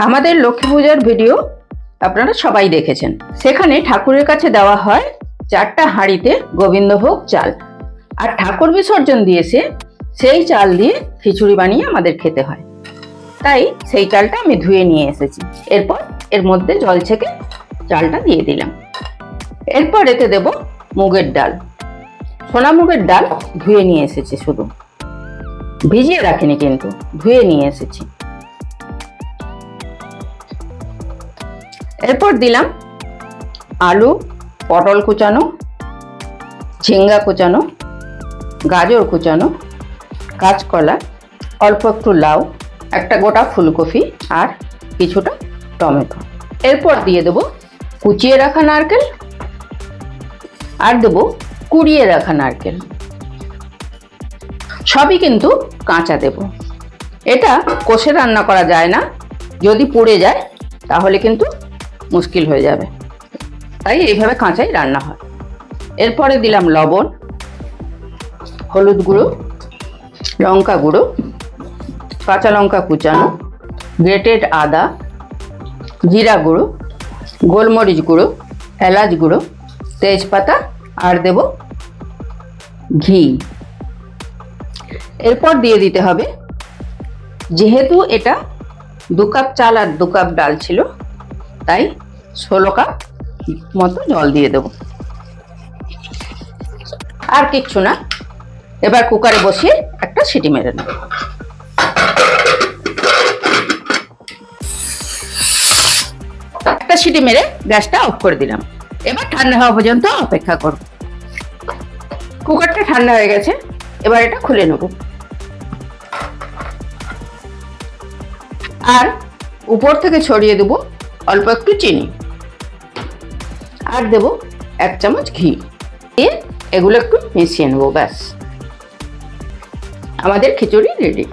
আমাদের লক্ষ্মী পূজার ভিডিও আপনারা সবাই দেখেছেন। সেখানে ঠাকুরের কাছে দেওয়া হয় 4টা হাঁড়িতে গোবিন্দভোগ চাল, আর ঠাকুর বিসর্জন দিয়েছে সেই চাল দিয়ে খিচুড়ি বানিয়ে আমাদের খেতে হয়। তাই সেই চালটা আমি ধুয়ে নিয়ে এসেছি। এরপর এর মধ্যে জল ছেঁকে চালটা দিয়ে দিলাম। এরপর এতে দেব মুগের ডাল। সোনা মুগের ডাল ধুয়ে নিয়ে এসেছি, শুধু ভিজিয়ে রাখিনি, কিন্তু ধুয়ে নিয়ে এসেছি। এরপর দিলাম আলু, পটল কুচানো, ঝিঙ্গা কুচানো, গাজর কুচানো, কাঁচকলা, অল্প একটু লাউ, একটা গোটা ফুলকপি আর কিছুটা টমেটো। এরপর দিয়ে দেবো কুচিয়ে রাখা নারকেল আর দেবো কুড়িয়ে রাখা নারকেল। সবই কিন্তু কাঁচা দেব। এটা কষে রান্না করা যায় না, যদি পুড়ে যায় তাহলে কিন্তু মুশকিল হয়ে যাবে, তাই এইভাবে কাঁচাই রান্না হয়। এরপরে দিলাম লবণ, হলুদ গুঁড়ো, লঙ্কা গুঁড়ো, কাঁচা লঙ্কা কুচানো, গ্রেটেড আদা, জিরা গুঁড়ো, গোলমরিচ গুঁড়ো, এলাচ গুঁড়ো, তেজপাতা আর দেব ঘি। এরপর দিয়ে দিতে হবে, যেহেতু এটা 2 কাপ চাল আর 2 কাপ ডাল ছিল, তাই 16 কাপ মতো জল দিয়ে দেব। আর কিচ্ছু না। এবার কুকারে বসিয়ে একটা সিটি মেরে নেব। একটা সিটি মেরে গ্যাসটা অফ করে দিলাম। এবার ঠান্ডা হওয়া পর্যন্ত অপেক্ষা করব। কুকারটা ঠান্ডা হয়ে গেছে, এবার এটা খুলে নেব। আর উপর থেকে ছড়িয়ে দেব অল্প একটু চিনি, আর দেব 1 চামচ ঘি দিয়ে এগুলো একটু মিশিয়ে নেব। ব্যাস, আমাদের খিচুড়ি রেডি।